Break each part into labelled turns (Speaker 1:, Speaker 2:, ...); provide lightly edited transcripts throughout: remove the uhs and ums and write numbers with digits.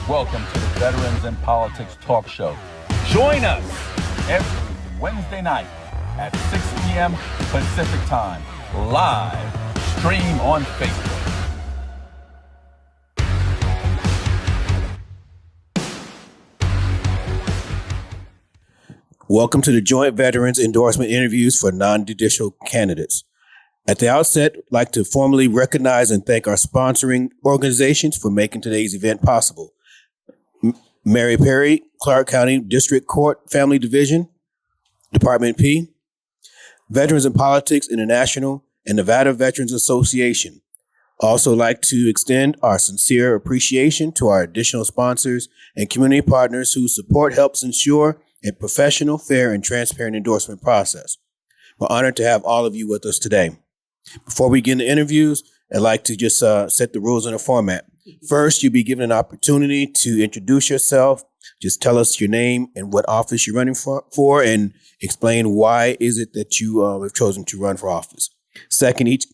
Speaker 1: Welcome to the Veterans in Politics Talk Show. Join us every Wednesday night at 6 p.m. Pacific Time, live stream on Facebook.
Speaker 2: Welcome to the Joint Veterans Endorsement Interviews for Non-Judicial Candidates. At the outset, I'd like to formally recognize and thank our sponsoring organizations for making today's event possible. Mary Perry, Clark County District Court Family Division, Department P, Veterans in Politics International, and Nevada Veterans Association. Also like to extend our sincere appreciation to our additional sponsors and community partners whose support helps ensure a professional, fair, and transparent endorsement process. We're honored to have all of you with us today. Before we get into interviews, I'd like to just set the rules and the format. First, you'll be given an opportunity to introduce yourself. Just tell us your name and what office you're running for, and explain why is it that you have chosen to run for office. Second,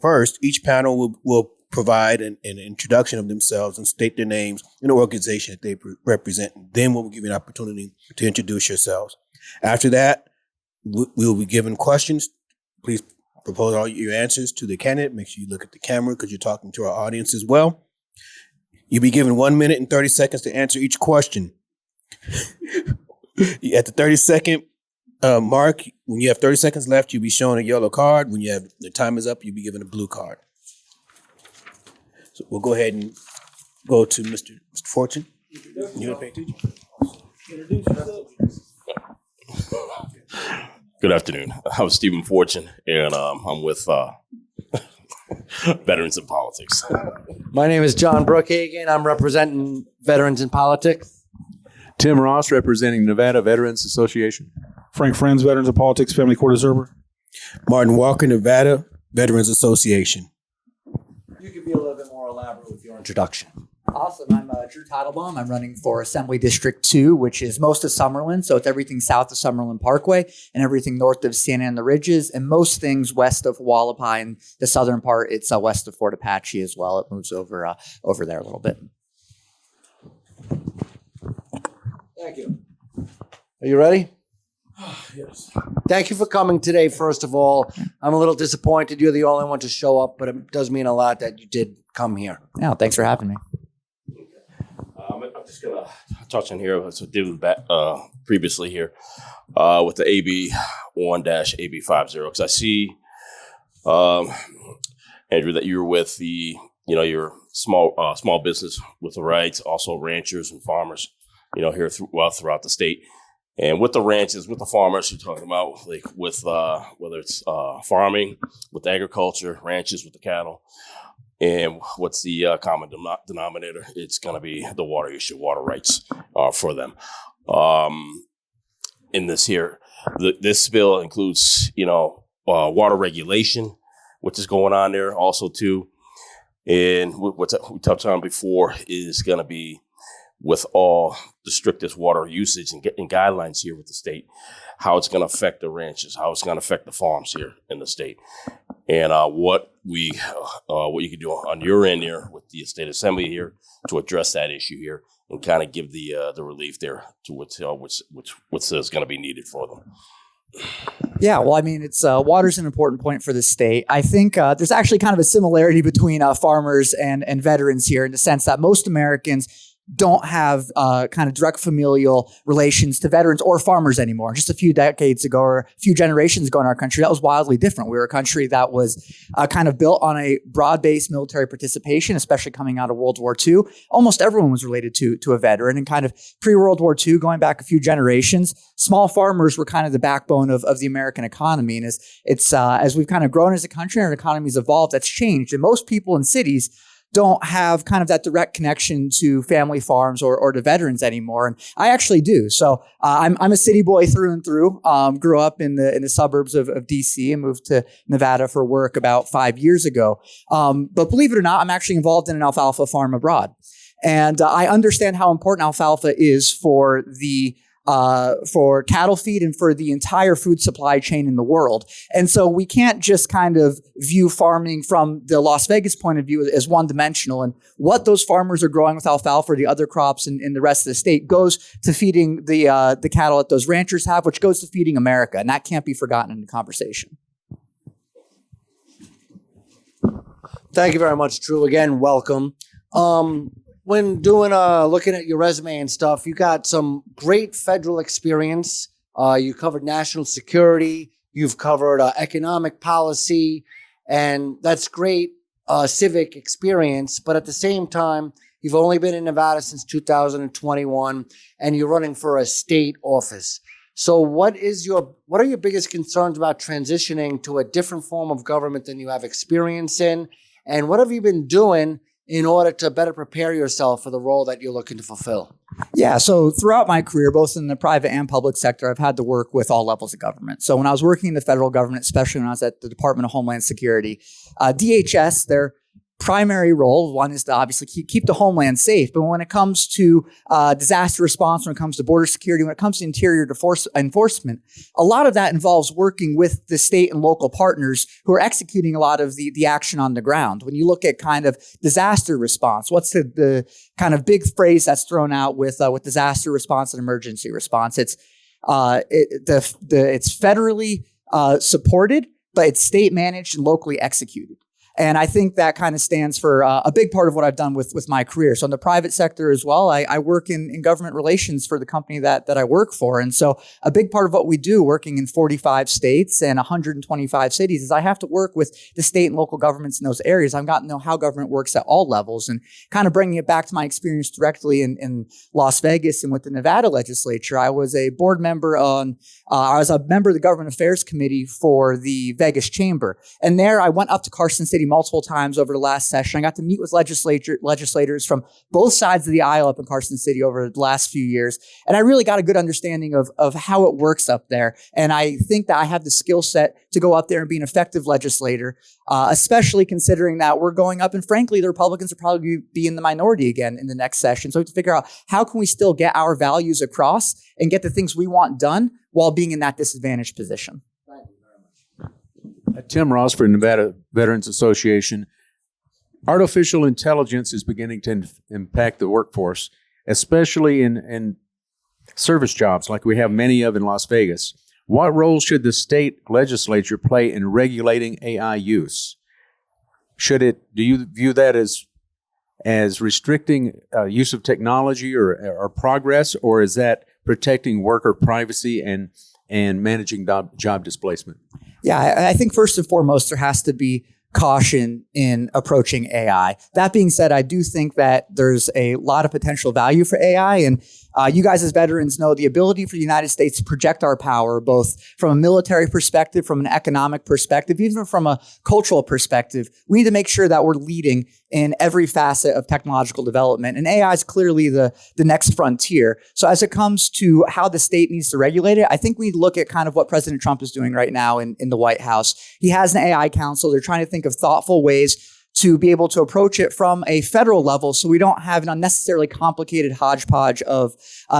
Speaker 2: first, each panel will provide an introduction of themselves and state their names and the organization that they represent. Then we'll give you an opportunity to introduce yourselves. After that, we'll be given questions. Please propose all your answers to the candidate. Make sure you look at the camera because you're talking to our audience as well. You'll be given 1 minute and 30 seconds to answer each question. At the 30-second mark, when you have 30 seconds left, you'll be shown a yellow card. When the time is up, you'll be given a blue card. So we'll go ahead and go to Mr. Fortune. You want to pay attention? Introduce yourself.
Speaker 3: Good afternoon. I'm Stephen Fortune, and I'm with Veterans in Politics.
Speaker 4: My name is John Brookhagen. I'm representing Veterans in Politics.
Speaker 5: Tim Ross, representing Nevada Veterans Association.
Speaker 6: Frank Friends, Veterans in Politics, Family Court Observer.
Speaker 2: Martin Walker, Nevada Veterans Association.
Speaker 4: You can be a little bit more elaborate with your introduction. Awesome. I'm Drew Teitelbaum. I'm running for Assembly District 2, which is most of Summerlin. So it's everything south of Summerlin Parkway and everything north of Santa Ana Ridges and most things west of Wallapai and the southern part. It's west of Fort Apache as well. It moves over there a little bit. Thank you. Are you ready?
Speaker 6: Yes.
Speaker 4: Thank you for coming today, first of all. I'm a little disappointed you're the only one to show up, but it does mean a lot that you did come here.
Speaker 7: Yeah, thanks for having me.
Speaker 3: I'm just going to touch on here, as I did previously here, with the AB1-AB50, because I see, Andrew, that you're with your small business with the rights, also ranchers and farmers, here throughout the state. And with the ranches, with the farmers, you're talking about like with whether it's farming, with agriculture, ranches with the cattle. And what's the common denominator? It's going to be the water issue, water rights for them. In this here, this bill includes, water regulation, which is going on there also too. And what we touched on before is going to be with all the strictest water usage and guidelines here with the state, how it's going to affect the ranches, how it's going to affect the farms here in the state. And what you can do on your end here with the state assembly here to address that issue here and kind of give the relief there to what's going to be needed for them.
Speaker 7: Yeah, well, I mean, it's water's an important point for the state. I think there's actually kind of a similarity between farmers and veterans here in the sense that most Americans don't have kind of direct familial relations to veterans or farmers anymore. Just a few decades ago or a few generations ago in our country, that was wildly different. We were a country that was kind of built on a broad-based military participation, especially coming out of World War II. Almost everyone was related to a veteran. And kind of pre-World War II, going back a few generations, small farmers were kind of the backbone of the American economy. And as we've kind of grown as a country and our economy's evolved, that's changed. And most people in cities don't have kind of that direct connection to family farms or to veterans anymore. And I actually do. So I'm a city boy through and through. Grew up in the suburbs of DC and moved to Nevada for work about 5 years ago. But believe it or not, I'm actually involved in an alfalfa farm abroad. And I understand how important alfalfa is for the for cattle feed and for the entire food supply chain in the world. And so we can't just kind of view farming from the Las Vegas point of view as one dimensional. And what those farmers are growing with alfalfa or the other crops in the rest of the state goes to feeding the cattle that those ranchers have, which goes to feeding America. And that can't be forgotten in the conversation.
Speaker 8: Thank you very much, Drew. Again, welcome. When doing looking at your resume and stuff, you got some great federal experience. You covered national security. You've covered economic policy, and that's great civic experience. But at the same time, you've only been in Nevada since 2021, and you're running for a state office. So what are your biggest concerns about transitioning to a different form of government than you have experience in? And what have you been doing in order to better prepare yourself for the role that you're looking to fulfill?
Speaker 7: Yeah, so throughout my career, both in the private and public sector, I've had to work with all levels of government. So when I was working in the federal government, especially when I was at the Department of Homeland Security, DHS, their primary role, one is to obviously keep the homeland safe. But when it comes to disaster response, when it comes to border security, when it comes to interior enforcement, a lot of that involves working with the state and local partners who are executing a lot of the action on the ground. When you look at kind of disaster response, what's the kind of big phrase that's thrown out with disaster response and emergency response? It's federally supported, but it's state managed and locally executed. And I think that kind of stands for a big part of what I've done with my career. So in the private sector as well, I work in government relations for the company that I work for. And so a big part of what we do working in 45 states and 125 cities is I have to work with the state and local governments in those areas. I've got to know how government works at all levels, and kind of bringing it back to my experience directly in Las Vegas and with the Nevada legislature. I was a board member I was a member of the Government Affairs Committee for the Vegas Chamber. And there I went up to Carson City multiple times over the last session. I got to meet with legislators from both sides of the aisle up in Carson City over the last few years. And I really got a good understanding of how it works up there. And I think that I have the skill set to go up there and be an effective legislator, especially considering that we're going up. And frankly, the Republicans will probably be in the minority again in the next session. So we have to figure out how can we still get our values across and get the things we want done while being in that disadvantaged position.
Speaker 5: Tim Ross for Nevada Veterans Association. Artificial intelligence is beginning to impact the workforce, especially in service jobs like we have many of in Las Vegas. What role should the state legislature play in regulating AI use? Do you view that as restricting use of technology or progress, or is that protecting worker privacy and managing job displacement?
Speaker 7: Yeah, I think first and foremost, there has to be caution in approaching AI. That being said, I do think that there's a lot of potential value for AI. And you guys as veterans know the ability for the United States to project our power, both from a military perspective, from an economic perspective, even from a cultural perspective. We need to make sure that we're leading in every facet of technological development. And AI is clearly the next frontier. So as it comes to how the state needs to regulate it, I think we need to look at kind of what President Trump is doing right now in the White House. He has an AI council. They're trying to think of thoughtful ways to be able to approach it from a federal level so we don't have an unnecessarily complicated hodgepodge of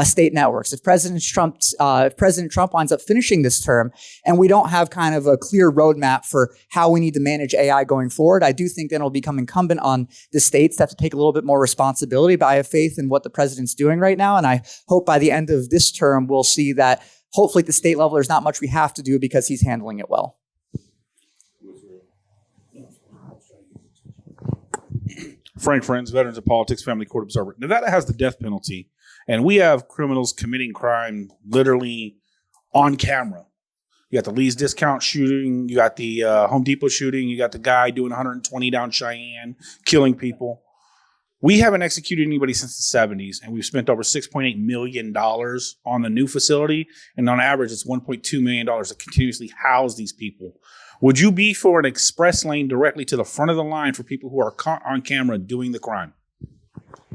Speaker 7: state networks. If President Trump winds up finishing this term and we don't have kind of a clear roadmap for how we need to manage AI going forward, I do think then it'll become incumbent on the states to have to take a little bit more responsibility. But I have faith in what the president's doing right now. And I hope by the end of this term, we'll see that hopefully at the state level, there's not much we have to do because he's handling it well.
Speaker 6: Frank Friends, Veterans of Politics, Family Court Observer. Nevada has the death penalty, and we have criminals committing crime literally on camera. You got the Lee's Discount shooting, you got the Home Depot shooting, you got the guy doing 120 down Cheyenne, killing people. We haven't executed anybody since the 70s, and we've spent over $6.8 million on the new facility, and on average, it's $1.2 million to continuously house these people. Would you be for an express lane directly to the front of the line for people who are on camera doing the crime?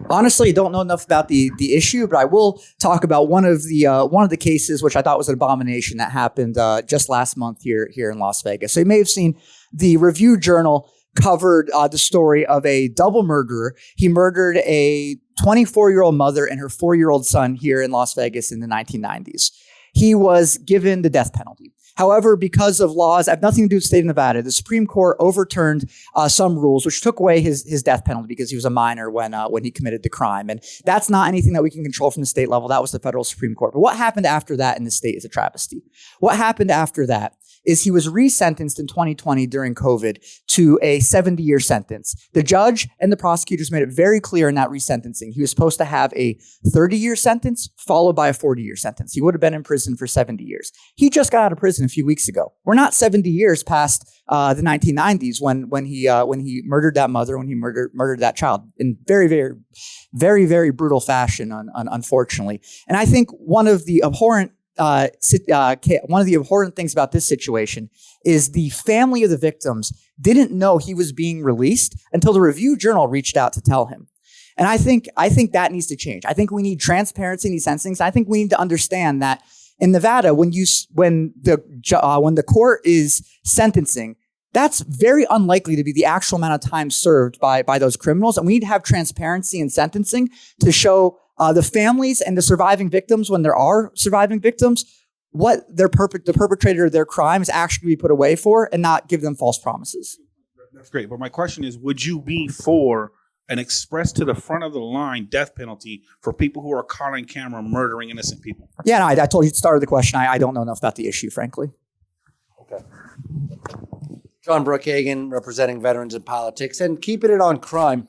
Speaker 7: Honestly, I don't know enough about the issue, but I will talk about one of the cases which I thought was an abomination that happened just last month here in Las Vegas. So you may have seen the Review Journal covered the story of a double murderer. He murdered a 24-year-old mother and her 4-year-old son here in Las Vegas in the 1990s. He was given the death penalty. However, because of laws, I have nothing to do with the state of Nevada, the Supreme Court overturned some rules, which took away his death penalty because he was a minor when he committed the crime. And that's not anything that we can control from the state level. That was the federal Supreme Court. But what happened after that in the state is a travesty. What happened after that is he was resentenced in 2020 during COVID to a 70-year sentence. The judge and the prosecutors made it very clear in that resentencing. He was supposed to have a 30-year sentence followed by a 40-year sentence. He would have been in prison for 70 years. He just got out of prison a few weeks ago. We're not 70 years past the 1990s when he murdered that mother, when he murdered that child in very, very, very, very brutal fashion, unfortunately. And I think one of the abhorrent things about this situation is the family of the victims didn't know he was being released until the Review Journal reached out to tell him. And I think that needs to change. I think we need transparency in these sentencings. I think we need to understand that in Nevada, when the court is sentencing, that's very unlikely to be the actual amount of time served by those criminals. And we need to have transparency in sentencing to show the families and the surviving victims, when there are surviving victims, what the perpetrator of their crime is actually be put away for, and not give them false promises.
Speaker 6: That's great. But my question is, would you be for an express to the front of the line death penalty for people who are caught on camera murdering innocent people?
Speaker 7: Yeah, no, I told you at the start of the question. I don't know enough about the issue, frankly.
Speaker 8: Okay. John Brookhagen, representing veterans in politics, and keeping it on crime.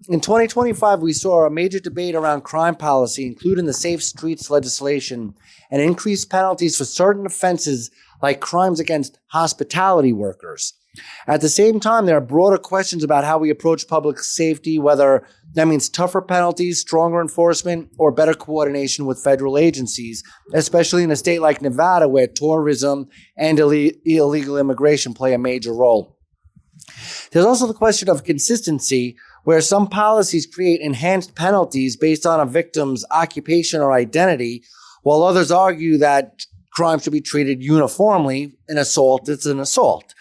Speaker 8: In 2025, we saw a major debate around crime policy, including the Safe Streets legislation and increased penalties for certain offenses like crimes against hospitality workers. At the same time, there are broader questions about how we approach public safety, whether that means tougher penalties, stronger enforcement, or better coordination with federal agencies, especially in a state like Nevada where tourism and illegal immigration play a major role. There's also the question of consistency, where some policies create enhanced penalties based on a victim's occupation or identity, while others argue that crime should be treated uniformly. An assault is an assault.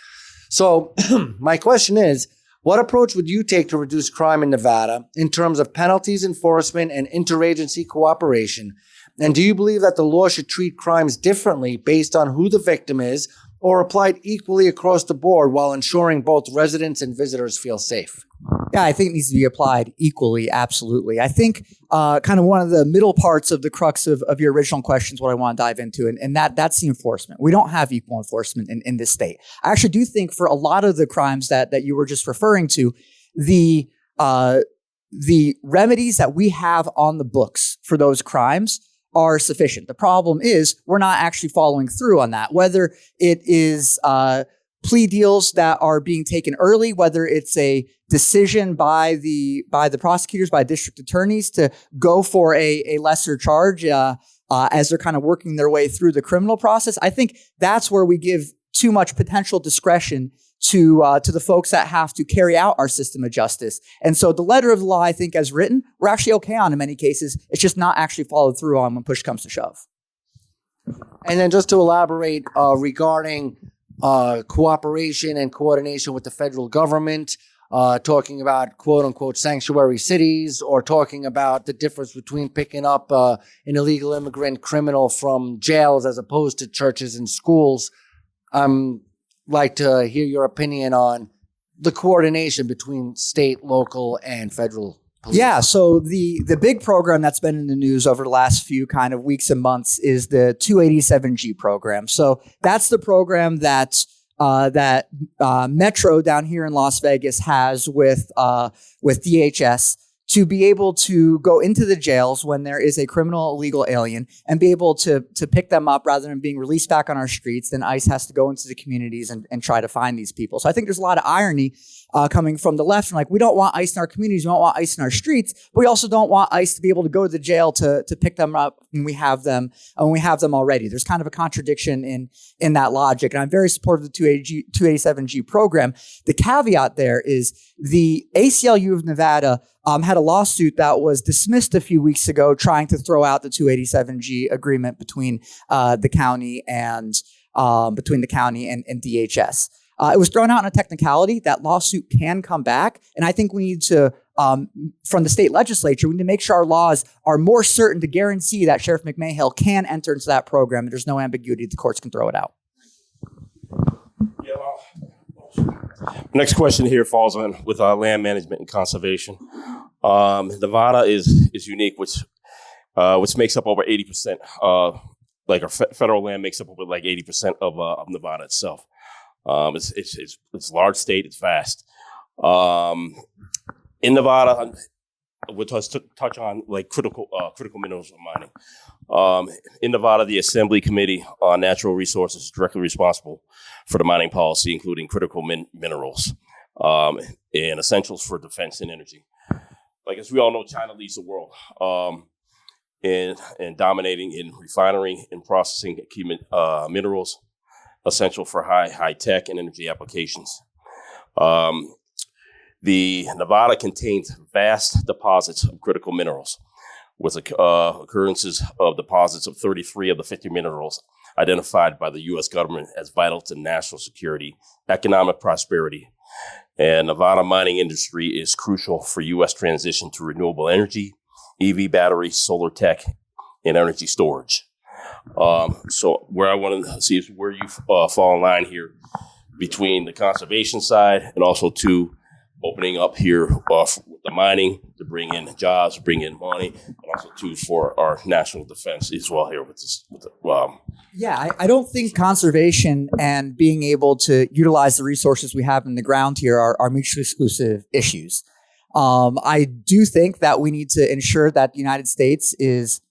Speaker 8: So my question is, what approach would you take to reduce crime in Nevada in terms of penalties, enforcement, and interagency cooperation? And do you believe that the law should treat crimes differently based on who the victim is, or applied equally across the board while ensuring both residents and visitors feel safe?
Speaker 7: Yeah, I think it needs to be applied equally. Absolutely. I think kind of one of the middle parts of the crux of your original question is what I want to dive into. And that's the enforcement. We don't have equal enforcement in this state. I actually do think for a lot of the crimes that you were just referring to, the remedies that we have on the books for those crimes are sufficient. The problem is we're not actually following through on that, whether it is plea deals that are being taken early, whether it's a decision by the prosecutors, by district attorneys to go for a lesser charge as they're kind of working their way through the criminal process. I think that's where we give too much potential discretion to the folks that have to carry out our system of justice. And so the letter of the law, I think, as written, we're actually okay on in many cases. It's just not actually followed through on when push comes to shove.
Speaker 8: And then just to elaborate regarding cooperation and coordination with the federal government, talking about quote-unquote sanctuary cities, or talking about the difference between picking up an illegal immigrant criminal from jails as opposed to churches and schools. Like to hear your opinion on the coordination between state, local, and federal police. Yeah,
Speaker 7: so the big program that's been in the news over the last few kind of weeks and months is the 287G program. So that's the program that Metro down here in Las Vegas has with DHS to be able to go into the jails when there is a criminal illegal alien and be able to pick them up rather than being released back on our streets. Then ICE has to go into the communities and try to find these people. So I think there's a lot of irony coming from the left. And like, we don't want ICE in our communities, we don't want ICE in our streets, but we also don't want ICE to be able to go to the jail to pick them up when we have them already. There's kind of a contradiction in that logic. And I'm very supportive of the 287G program. The caveat there is the ACLU of Nevada had a lawsuit that was dismissed a few weeks ago trying to throw out the 287G agreement between the county and DHS. It was thrown out in a technicality. That lawsuit can come back. And I think we need to, from the state legislature, we need to make sure our laws are more certain to guarantee that Sheriff McMahill can enter into that program and there's no ambiguity. The courts can throw it out.
Speaker 3: Next question here falls on with land management and conservation. Nevada is unique, which makes up over 80%. Like our federal land makes up over like 80% of Nevada itself. It's a large state. It's vast. In Nevada, we'll touch on like critical minerals mining. In Nevada, the Assembly Committee on Natural Resources is directly responsible for the mining policy, including critical minerals and essentials for defense and energy. Like as we all know, China leads the world in dominating in refinery and processing key minerals essential for high tech and energy applications. The Nevada contains vast deposits of critical minerals, with occurrences of deposits of 33 of the 50 minerals identified by the U.S. government as vital to national security, economic prosperity, and Nevada mining industry is crucial for U.S. transition to renewable energy, EV batteries, solar tech, and energy storage. So where I want to see is where you fall in line here between the conservation side and also to opening up here with the mining to bring in jobs, bring in money, and also too for our national defense as well here with this.
Speaker 7: Yeah, I don't think conservation and being able to utilize the resources we have in the ground here are mutually exclusive issues. I do think that we need to ensure that the United States is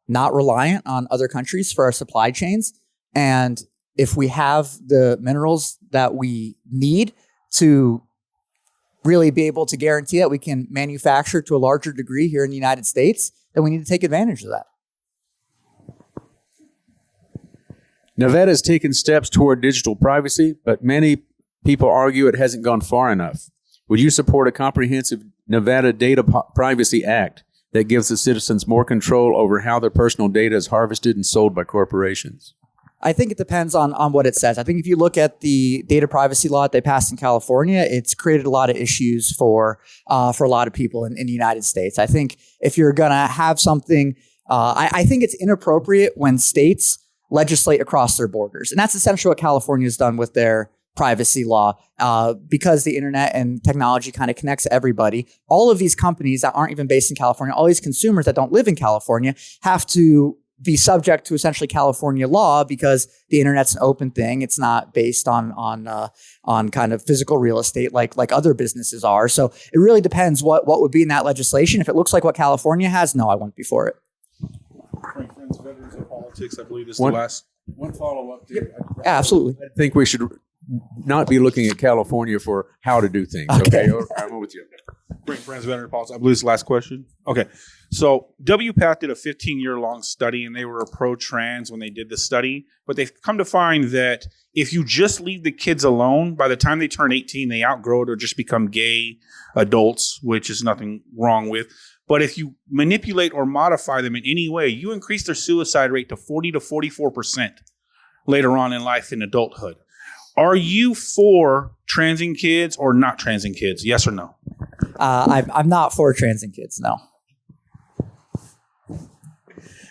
Speaker 7: not reliant on other countries for our supply chains. And if we have the minerals that we need to really be able to guarantee that we can manufacture to a larger degree here in the United States, then we need to take advantage of that.
Speaker 5: Nevada has taken steps toward digital privacy, but many people argue it hasn't gone far enough. Would you support a comprehensive Nevada Data Privacy Act that gives the citizens more control over how their personal data is harvested and sold by corporations?
Speaker 7: I think it depends on what it says. I think if you look at the data privacy law that they passed in California, it's created a lot of issues for a lot of people in the United States. I think if you're going to have something, I think it's inappropriate when states legislate across their borders. And that's essentially what California has done with their privacy law, because the internet and technology kind of connects everybody. All of these companies that aren't even based in California, all these consumers that don't live in California have to be subject to essentially California law because the internet's an open thing. It's not based on kind of physical real estate like other businesses are. So it really depends what would be in that legislation. If it looks like what California has, no, I wouldn't be for it.
Speaker 6: Frank Friends, Veterans of Politics, I believe this is the last. One follow-up.
Speaker 7: Yeah, absolutely.
Speaker 5: I think we should not be looking at California for how to do things. Okay. I'm with you.
Speaker 6: Frank Friends, Veterans of Politics. I believe it's the last question. Okay. So WPATH did a 15-year-long study, and they were pro-trans when they did the study. But they've come to find that if you just leave the kids alone, by the time they turn 18, they outgrow it or just become gay adults, which is nothing wrong with. But if you manipulate or modify them in any way, you increase their suicide rate to 40 to 44% later on in life in adulthood. Are you for transing kids or not transing kids? Yes or no?
Speaker 7: I'm not for transing kids, no.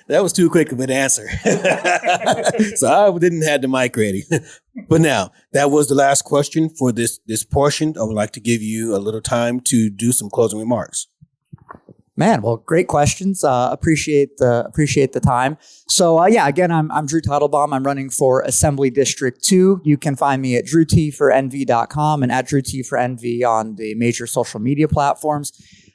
Speaker 2: That was too quick of an answer. So I didn't have the mic ready. But now, that was the last question for this portion. I would like to give you a little time to do some closing remarks.
Speaker 7: Man, well, great questions. Appreciate the time. So again, I'm Drew Teitelbaum. I'm running for Assembly District 2. You can find me at drewt4nv.com and at drewt4nv on the major social media platforms.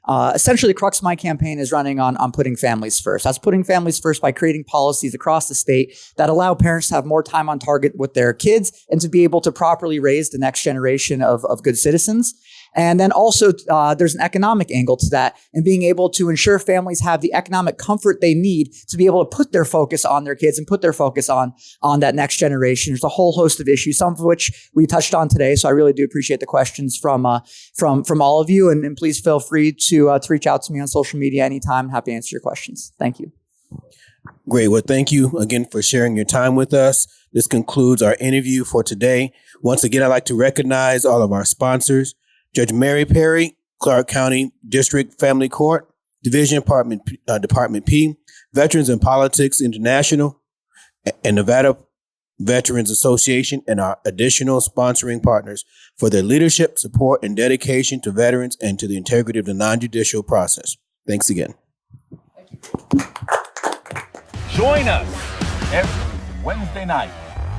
Speaker 7: Essentially, the crux of my campaign is running on putting families first. That's putting families first by creating policies across the state that allow parents to have more time on target with their kids and to be able to properly raise the next generation of good citizens. And then also there's an economic angle to that and being able to ensure families have the economic comfort they need to be able to put their focus on their kids and put their focus on that next generation. There's a whole host of issues, some of which we touched on today. So I really do appreciate the questions from all of you. And please feel free to reach out to me on social media anytime. I'm happy to answer your questions. Thank you.
Speaker 2: Great. Well, thank you again for sharing your time with us. This concludes our interview for today. Once again, I'd like to recognize all of our sponsors: Judge Mary Perry, Clark County District Family Court, Division Department P, Veterans in Politics International, and Nevada Veterans Association, and our additional sponsoring partners for their leadership, support, and dedication to veterans and to the integrity of the non-judicial process. Thanks again.
Speaker 1: Join us every Wednesday night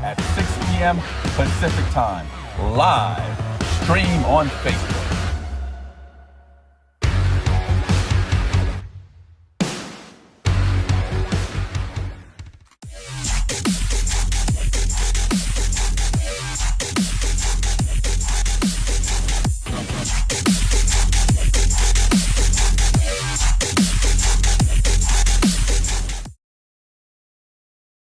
Speaker 1: at 6 p.m. Pacific Time, live stream on Facebook.